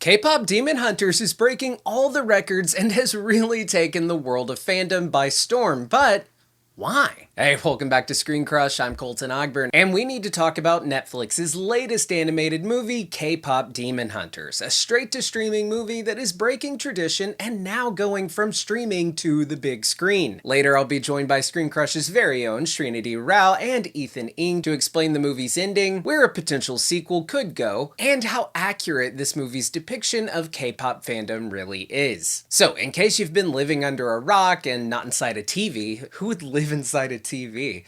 K-pop Demon Hunters is breaking all the records and has really taken the world of fandom by storm, but why? Hey, welcome back to ScreenCrush, I'm Colton Ogburn, and we need to talk about Netflix's latest animated movie, K-pop Demon Hunters, a straight-to-streaming movie that is breaking tradition and now going from streaming to the big screen. Later, I'll be joined by ScreenCrush's very own Srinidhi Rao and Ethan Ng to explain the movie's ending, where a potential sequel could go, and how accurate this movie's depiction of K-pop fandom really is. So, in case you've been living under a rock and not inside a TV, who would live inside a TV?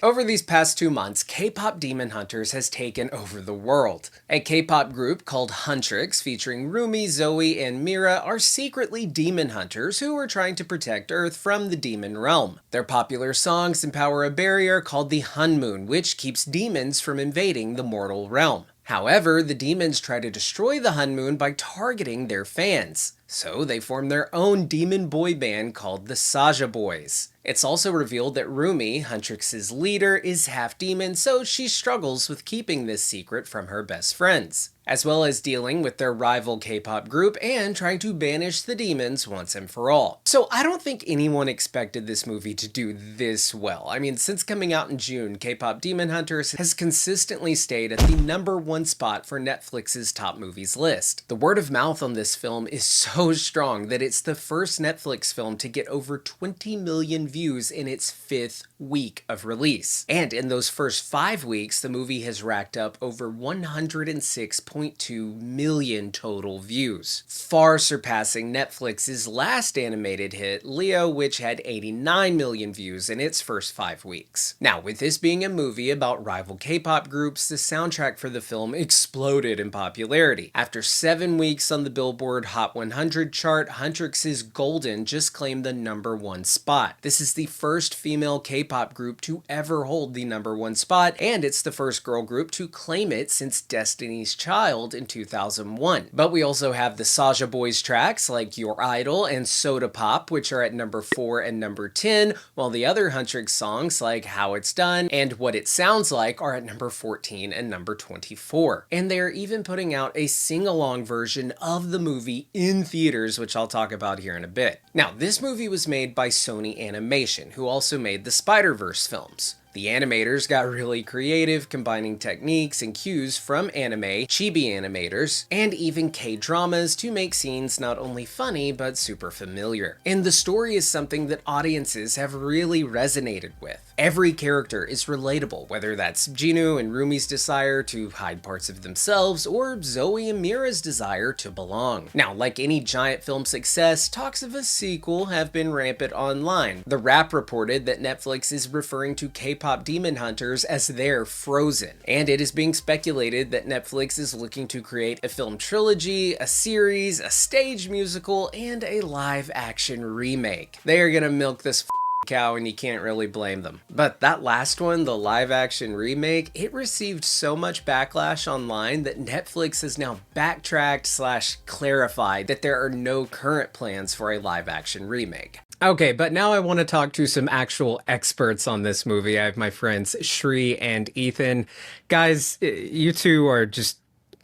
Over these past 2 months, K-pop Demon Hunters has taken over the world. A K-pop group called Huntrix, featuring Rumi, Zoe, and Mira, are secretly demon hunters who are trying to protect Earth from the demon realm. Their popular songs empower a barrier called the Hun Moon, which keeps demons from invading the mortal realm. However, the demons try to destroy the Hun Moon by targeting their fans. So they form their own demon boy band called the Saja Boys. It's also revealed that Rumi, Huntrix's leader, is half demon, so she struggles with keeping this secret from her best friends, as well as dealing with their rival K-pop group and trying to banish the demons once and for all. So I don't think anyone expected this movie to do this well. I mean, since coming out in June, K-pop Demon Hunters has consistently stayed at the #1 spot for Netflix's top movies list. The word of mouth on this film is so strong that it's the first Netflix film to get over 20 million views in its 5th week of release. And in those first 5 weeks, the movie has racked up over 106.2 million total views, far surpassing Netflix's last animated hit, Leo, which had 89 million views in its first 5 weeks. Now, with this being a movie about rival K-pop groups, the soundtrack for the film exploded in popularity. After 7 weeks on the Billboard Hot 100 chart, Huntrix's Golden just claimed the #1 spot. This is the first female K-pop group to ever hold the #1 spot, and it's the first girl group to claim it since Destiny's Child in 2001. But we also have the Saja Boys tracks like Your Idol and Soda Pop, which are at #4 and #10, while the other Huntrix songs like How It's Done and What It Sounds Like are at #14 and #24. And they are even putting out a sing-along version of the movie in theaters, which I'll talk about here in a bit. Now, this movie was made by Sony Animation, who also made the Spider-Verse films. The animators got really creative, combining techniques and cues from anime, chibi animators, and even K-dramas to make scenes not only funny, but super familiar. And the story is something that audiences have really resonated with. Every character is relatable, whether that's Jinu and Rumi's desire to hide parts of themselves, or Zoe and Mira's desire to belong. Now, like any giant film success, talks of a sequel have been rampant online. The Wrap reported that Netflix is referring to K-pop Demon Hunters as their Frozen, and it is being speculated that Netflix is looking to create a film trilogy, a series, a stage musical, and a live-action remake. They are gonna milk this cow, and you can't really blame them. But that last one, the live-action remake, it received so much backlash online that Netflix has now backtracked/clarified that there are no current plans for a live-action remake. Okay, but now I want to talk to some actual experts on this movie. I have my friends Shri and Ethan. Guys, you two are just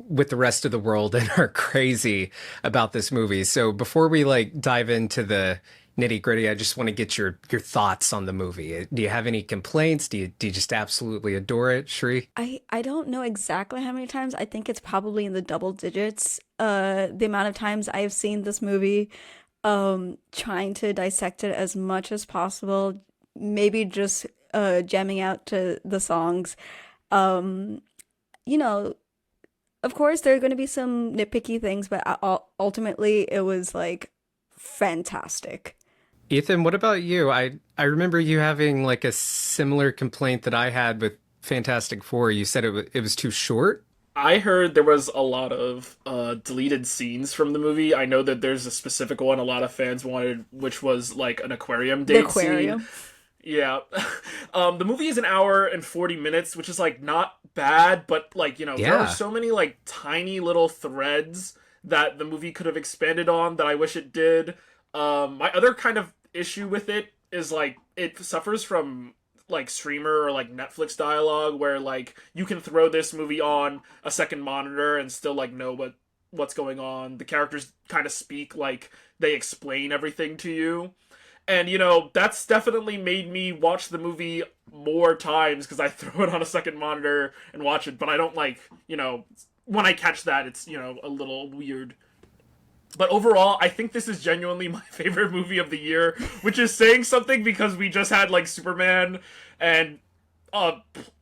with the rest of the world and are crazy about this movie. So before we dive into the nitty gritty, I just want to get your thoughts on the movie. Do you have any complaints? Do you just absolutely adore it, Shri? I don't know exactly how many times. I think it's probably in the double digits. The amount of times I've seen this movie, trying to dissect it as much as possible, maybe just jamming out to the songs. Um, you know, of course there are going to be some nitpicky things, but ultimately it was fantastic. Ethan, what about you? I remember you having a similar complaint that I had with Fantastic Four. You said it was too short? I heard there was a lot of deleted scenes from the movie. I know that there's a specific one a lot of fans wanted, which was an aquarium The date aquarium. scene. Yeah. The movie is an hour and 40 minutes, which is not bad, but there are Yeah. so many tiny little threads that the movie could have expanded on that I wish it did. My other kind of issue with it is it suffers from streamer or Netflix dialogue where you can throw this movie on a second monitor and still know what what's going on. The characters kind of speak like they explain everything to you. And, that's definitely made me watch the movie more times because I throw it on a second monitor and watch it. But I don't when I catch that, it's, a little weird. But overall, I think this is genuinely my favorite movie of the year, which is saying something because we just had, Superman and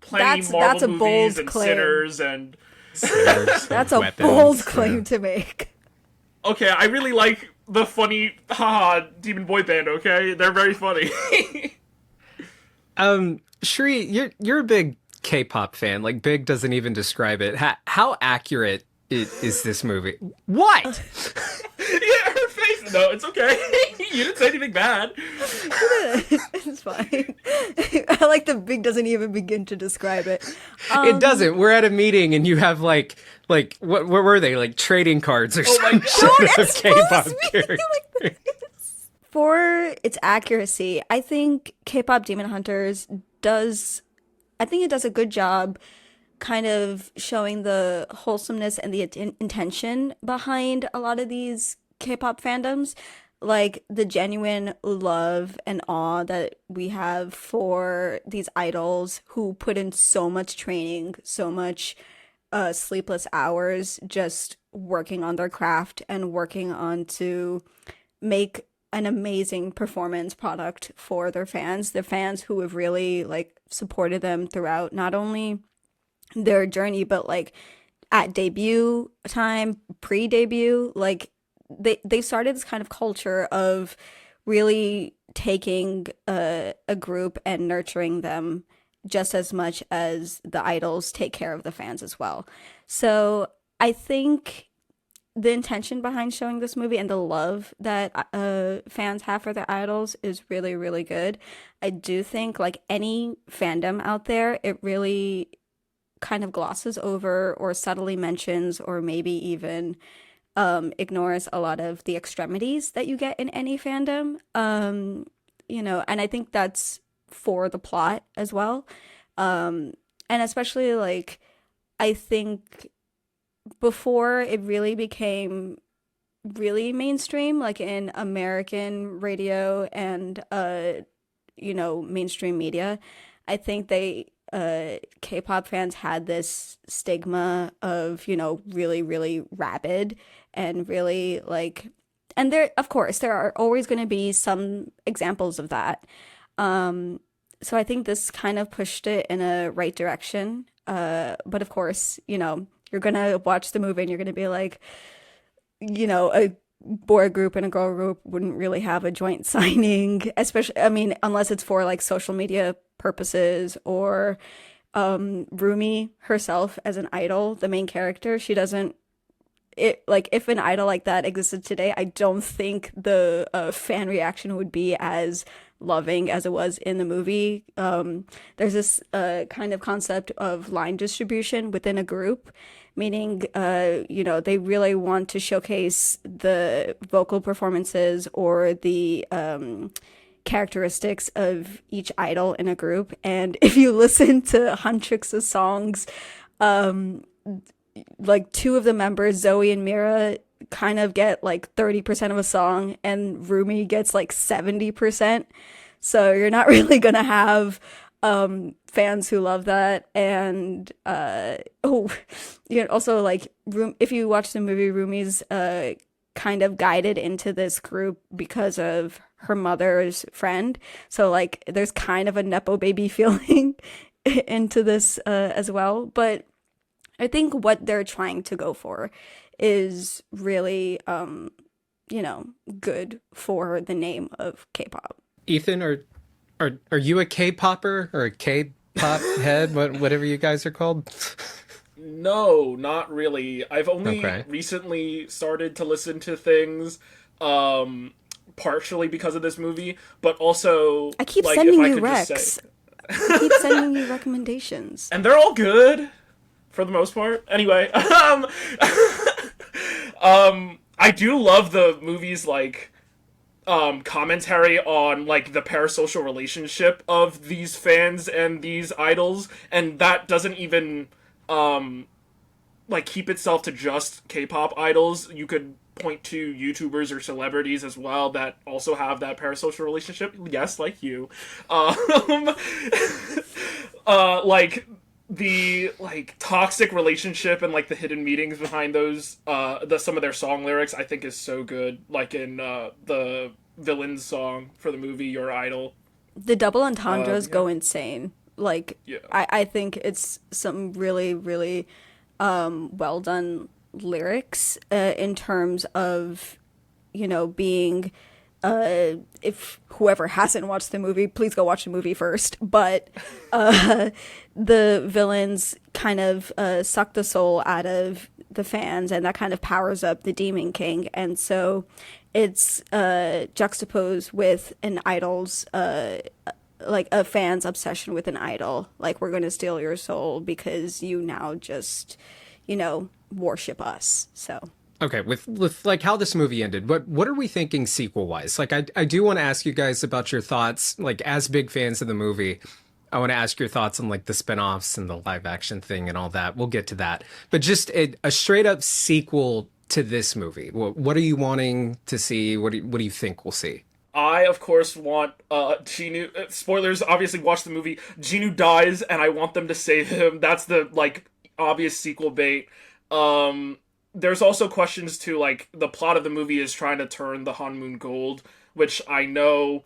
plenty Marvel movies and claim. Sinners and... That's a bold claim to make. Okay, I really like the funny, demon boy band, okay? They're very funny. Shri, you're a big K-pop fan. Like, big doesn't even describe it. How accurate is this movie? What? Yeah, her face. No, it's okay. You didn't say anything bad. It's fine. I like the big doesn't even begin to describe it. It doesn't. We're at a meeting and you have what were they? Like trading cards or something of K-pop characters. For its accuracy, I think K-pop Demon Hunters does a good job kind of showing the wholesomeness and the intention behind a lot of these K-pop fandoms, like the genuine love and awe that we have for these idols who put in so much training, so much sleepless hours just working on their craft and working on to make an amazing performance product for their fans who have really supported them throughout not only their journey but at debut time, pre-debut, they started this kind of culture of really taking a group and nurturing them just as much as the idols take care of the fans as well. So I think the intention behind showing this movie and the love that fans have for their idols is really, really good. I do think any fandom out there, it really kind of glosses over or subtly mentions or maybe even ignores a lot of the extremities that you get in any fandom. And I think that's for the plot as well. And especially I think before it really became really mainstream, in American radio and mainstream media, I think K-pop fans had this stigma of, really, really rabid and really and there, of course, there are always going to be some examples of that. So I think this kind of pushed it in a right direction. But of course, you're going to watch the movie and you're going to be a boy group and a girl group wouldn't really have a joint signing, especially, unless it's for social media purposes or Rumi herself as an idol, the main character, she doesn't if an idol like that existed today, I don't think the fan reaction would be as loving as it was in the movie. There's this kind of concept of line distribution within a group, meaning they really want to showcase the vocal performances or the characteristics of each idol in a group. And if you listen to Huntrix's songs, two of the members, Zoe and Mira, kind of get 30% of a song and Rumi gets 70%. So you're not really gonna have fans who love that. And also if you watch the movie, Rumi's kind of guided into this group because of her mother's friend. So there's kind of a Nepo baby feeling into this as well. But I think what they're trying to go for is really, good for the name of K-pop. Ethan, are you a K-popper or a K-pop head, whatever you guys are called? No, not really. I've only recently started to listen to things, partially because of this movie, but also I keep sending you recs. I keep sending you recommendations, and they're all good. For the most part. Anyway, I do love the movie's commentary on the parasocial relationship of these fans and these idols, and that doesn't even like keep itself to just K-pop idols. You could point to YouTubers or celebrities as well that also have that parasocial relationship. Yes, like you. Um, like the like toxic relationship and like the hidden meanings behind those the some of their song lyrics I think is so good, like in the villain's song for the movie Your Idol. The double entendres Yeah. go insane. Like, Yeah. I think it's some really, really well done lyrics in terms of, being if whoever hasn't watched the movie, please go watch the movie first. But the villains kind of suck the soul out of the fans, and that kind of powers up the Demon King. And so it's juxtaposed with an idol's, like a fan's obsession with an idol. Like, we're going to steal your soul because you now just, worship us. So. Okay, with like how this movie ended, what are we thinking sequel wise? Like I do want to ask you guys about your thoughts, like as big fans of the movie. I want to ask your thoughts on like the spin-offs and the live action thing and all that. We'll get to that. But just a straight up sequel to this movie. What are you wanting to see? What do you think we'll see? I of course want Genu. Spoilers. Obviously, watch the movie. Genu dies, and I want them to save him. That's the like obvious sequel bait. There's also questions to like the plot of the movie is trying to turn the Hanmoon gold, which I know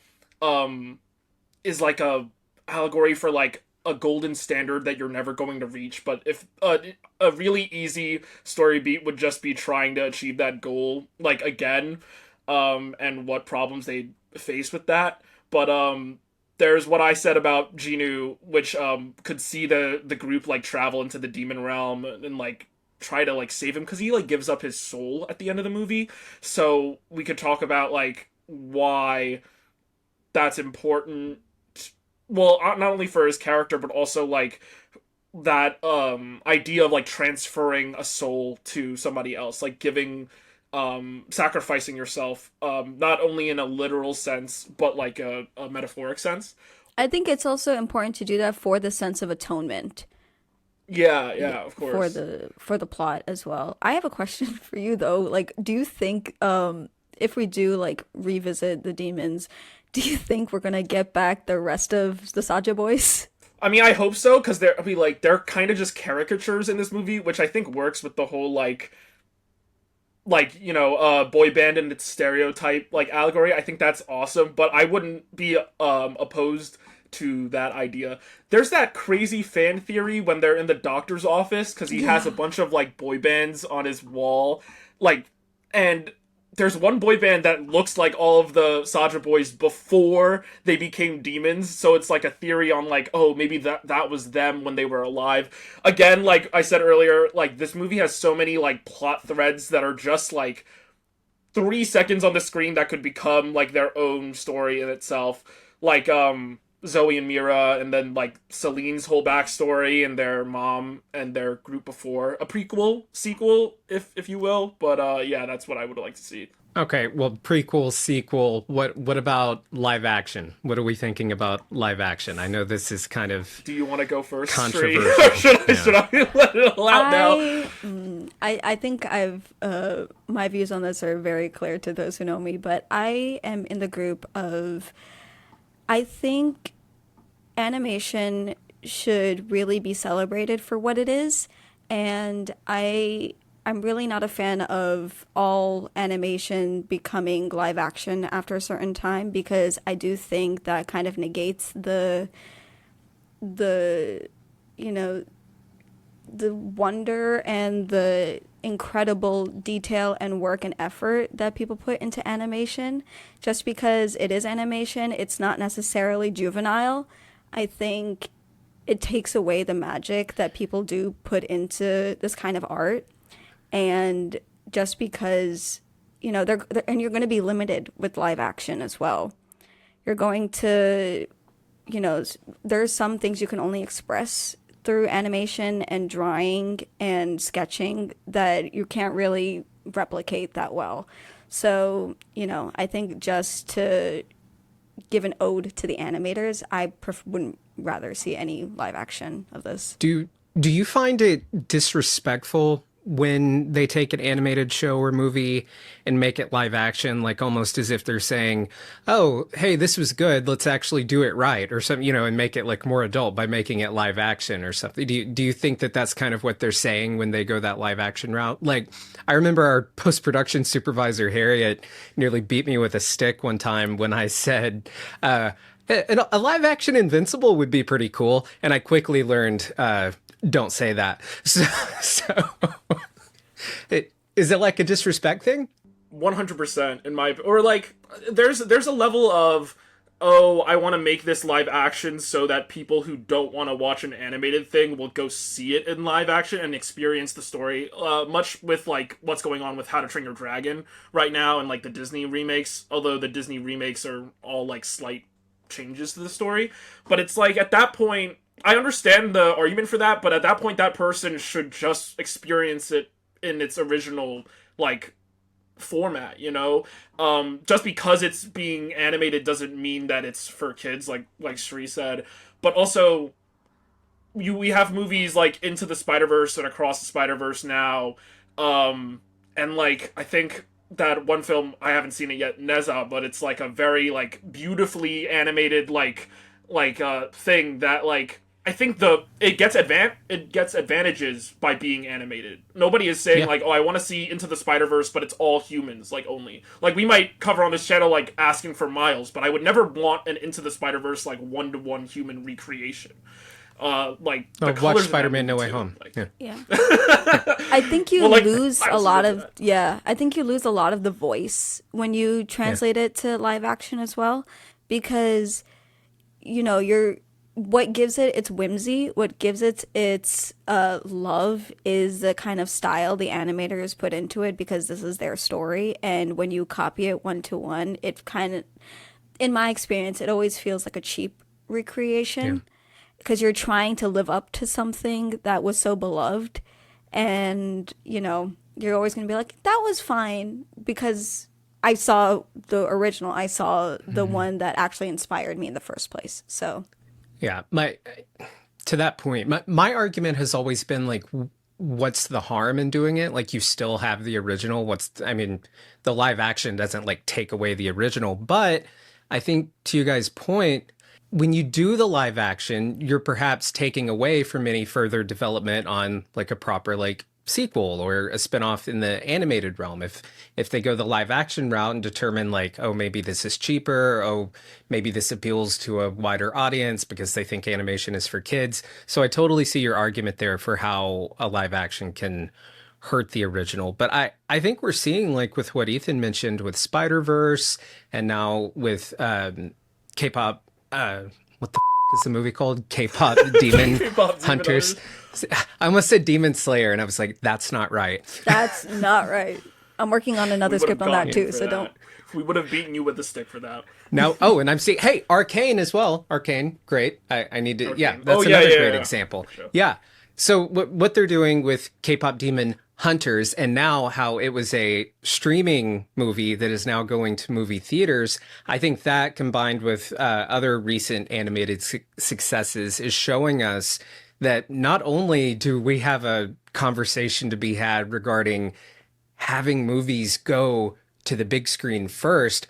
is like a allegory for like a golden standard that you're never going to reach. But if a really easy story beat would just be trying to achieve that goal like again, and what problems they face with that. But there's what I said about Genu, which could see the group like travel into the demon realm and like try to like save him because he like gives up his soul at the end of the movie. So we could talk about like why that's important. Well, not only for his character, but also like that idea of like transferring a soul to somebody else, like giving sacrificing yourself, not only in a literal sense, but like a metaphoric sense. I think it's also important to do that for the sense of atonement. Yeah, of For course. the plot as well. I have a question for you though. Like, do you think if we do like revisit the demons, do you think we're gonna get back the rest of the Saja boys? I mean, I hope so, because they're kind of just caricatures in this movie, which I think works with the whole boy band and its stereotype like allegory. I think that's awesome, but I wouldn't be opposed to that idea. There's that crazy fan theory when they're in the doctor's office because he has a Yeah. bunch of like boy bands on his wall, like, and there's one boy band that looks like all of the Saja boys before they became demons. So it's like a theory on like, oh, maybe that was them when they were alive. Again, like I said earlier, like this movie has so many like plot threads that are just like 3 seconds on the screen that could become like their own story in itself. Like Zoe and Mira, and then like Celine's whole backstory and their mom and their group before, a prequel, sequel, if you will. But yeah, that's what I would like to see. Okay, well, prequel, sequel. What about live action? What are we thinking about live action? I know this is kind of Do you want to go first, Sri? controversial. Or Yeah. should I let it all out now? I think I've my views on this are very clear to those who know me, but I am in the group of I think animation should really be celebrated for what it is, and I'm really not a fan of all animation becoming live action after a certain time because I do think that kind of negates the you know the wonder and the incredible detail and work and effort that people put into animation. Just because it is animation, it's not necessarily juvenile. I think it takes away the magic that people do put into this kind of art. And just because, they're and you're going to be limited with live action as well. You're going to, there's some things you can only express through animation and drawing and sketching that you can't really replicate that well. So, I think just to give an ode to the animators, I wouldn't rather see any live action of this. Do you find it disrespectful when they take an animated show or movie and make it live action, like almost as if they're saying, oh, hey, this was good, let's actually do it right, or something, and make it like more adult by making it live action or something. Do you think that that's kind of what they're saying when they go that live action route? Like, I remember our post-production supervisor, Harriet, nearly beat me with a stick one time when I said, a live action Invincible would be pretty cool. And I quickly learned, don't say that. So is it like a disrespect thing? 100% in my, or like there's a level of, oh, I want to make this live action so that people who don't want to watch an animated thing will go see it in live action and experience the story. Much with like what's going on with How to Train Your Dragon right now and like the Disney remakes, although the Disney remakes are all like slight changes to the story. But it's like at that point, I understand the argument for that, but at that point that person should just experience it in its original like format, just because it's being animated doesn't mean that it's for kids, like Shri said. But also we have movies like Into the Spider-Verse and Across the Spider-Verse now, and like I think that one film, I haven't seen it yet, Neza, but it's like a very like beautifully animated like thing that like I think it gets advantages by being animated. Nobody is saying like, oh, I want to see Into the Spider-Verse, but it's all humans, like only. Like we might cover on this channel like asking for Miles, but I would never want an Into the Spider-Verse like 1-to-1 human recreation. Like the watch Spider-Man No Way Home. Like, yeah. I think you lose a lot of I think you lose a lot of the voice when you translate it to live action as well, because what gives it its whimsy, what gives it its love is the kind of style the animators put into it, because this is their story. And when you copy it 1-to-1, it kind of, in my experience, it always feels like a cheap recreation, because you're trying to live up to something that was so beloved. And, you're always going to be like, that was fine because I saw the original. I saw the one that actually inspired me in the first place. So... yeah, to that point, my argument has always been like, what's the harm in doing it? Like, you still have the original. The live action doesn't like take away the original. But I think to you guys' point, when you do the live action, you're perhaps taking away from any further development on like a proper like sequel or a spinoff in the animated realm. If they go the live action route and determine like, oh, maybe this is cheaper, oh, maybe this appeals to a wider audience because they think animation is for kids. So I totally see your argument there for how a live action can hurt the original. But I think we're seeing, like with what Ethan mentioned with Spider-Verse and now with K-pop, what the is the movie called? K-pop Demon Hunters. I almost said Demon Slayer, and I was like, that's not right. That's not right. I'm working on another script on that too, so don't. We would have beaten you with a stick for that. Now, and I'm seeing, hey, Arcane as well. Arcane, great. I need to, Arcane. That's another great example. Sure. Yeah. So what they're doing with K-pop Demon Hunters, and now how it was a streaming movie that is now going to movie theaters, I think that combined with other recent animated successes is showing us that not only do we have a conversation to be had regarding having movies go to the big screen first,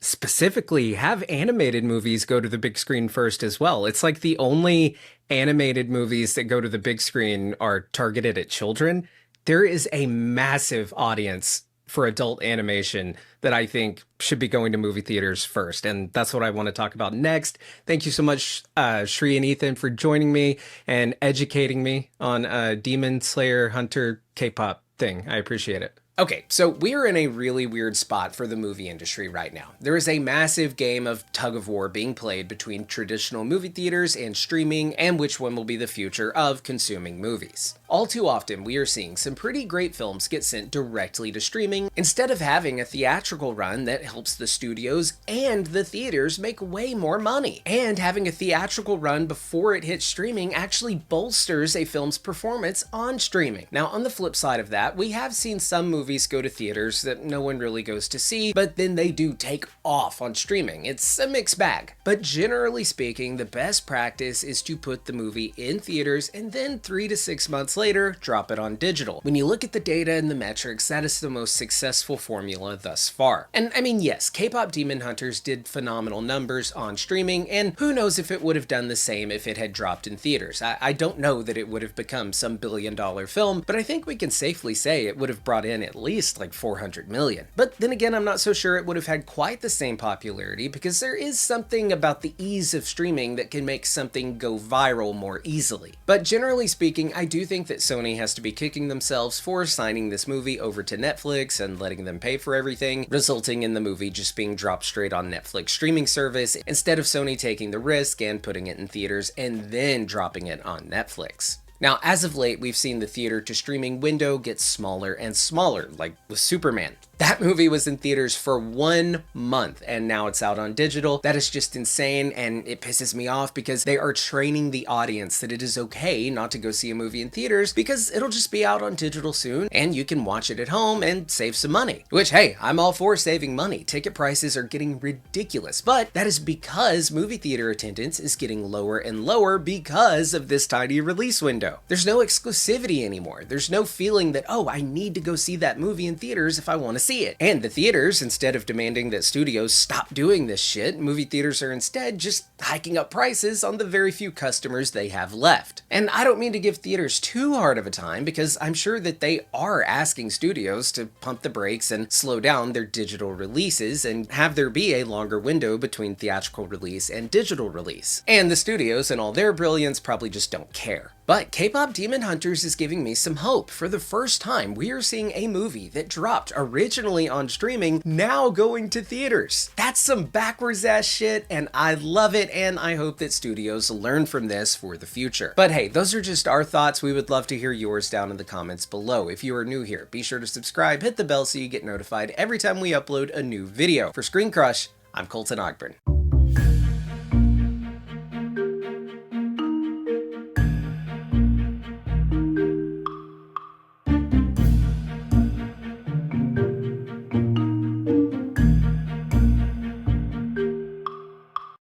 specifically have animated movies go to the big screen first as well. It's like the only animated movies that go to the big screen are targeted at children. There is a massive audience for adult animation that I think should be going to movie theaters first. And that's what I want to talk about next. Thank you so much, Shri and Ethan, for joining me and educating me on Demon Slayer Hunter K-pop thing. I appreciate it. Okay, so we're in a really weird spot for the movie industry right now. There is a massive game of tug of war being played between traditional movie theaters and streaming, and which one will be the future of consuming movies. All too often, we are seeing some pretty great films get sent directly to streaming instead of having a theatrical run that helps the studios and the theaters make way more money. And having a theatrical run before it hits streaming actually bolsters a film's performance on streaming. Now, on the flip side of that, we have seen some movies go to theaters that no one really goes to see, but then they do take off on streaming. It's a mixed bag. But generally speaking, the best practice is to put the movie in theaters and then 3 to 6 months months later, drop it on digital. When you look at the data and the metrics, that is the most successful formula thus far. And I mean, yes, K-Pop Demon Hunters did phenomenal numbers on streaming, and who knows if it would have done the same if it had dropped in theaters. I don't know that it would have become some billion-dollar film, but I think we can safely say it would have brought in at least like 400 million. But then again, I'm not so sure it would have had quite the same popularity, because there is something about the ease of streaming that can make something go viral more easily. But generally speaking, I do think that Sony has to be kicking themselves for signing this movie over to Netflix and letting them pay for everything, resulting in the movie just being dropped straight on Netflix streaming service instead of Sony taking the risk and putting it in theaters and then dropping it on Netflix. Now, as of late, we've seen the theater to streaming window get smaller and smaller, like with Superman. That movie was in theaters for 1 month, and now it's out on digital. That is just insane, and it pisses me off because they are training the audience that it is okay not to go see a movie in theaters because it'll just be out on digital soon, and you can watch it at home and save some money. Which, hey, I'm all for saving money. Ticket prices are getting ridiculous, but that is because movie theater attendance is getting lower and lower because of this tiny release window. There's no exclusivity anymore. There's no feeling that, oh, I need to go see that movie in theaters if I want to see it. And the theaters, instead of demanding that studios stop doing this shit, movie theaters are instead just hiking up prices on the very few customers they have left. And I don't mean to give theaters too hard of a time, because I'm sure that they are asking studios to pump the brakes and slow down their digital releases and have there be a longer window between theatrical release and digital release. And the studios, in all their brilliance, probably just don't care. But K-Pop Demon Hunters is giving me some hope. For the first time, we are seeing a movie that dropped originally on streaming now going to theaters. That's some backwards ass shit, and I love it, and I hope that studios learn from this for the future. But hey, those are just our thoughts. We would love to hear yours down in the comments below. If you are new here, be sure to subscribe, hit the bell so you get notified every time we upload a new video. For ScreenCrush, I'm Colton Ogburn.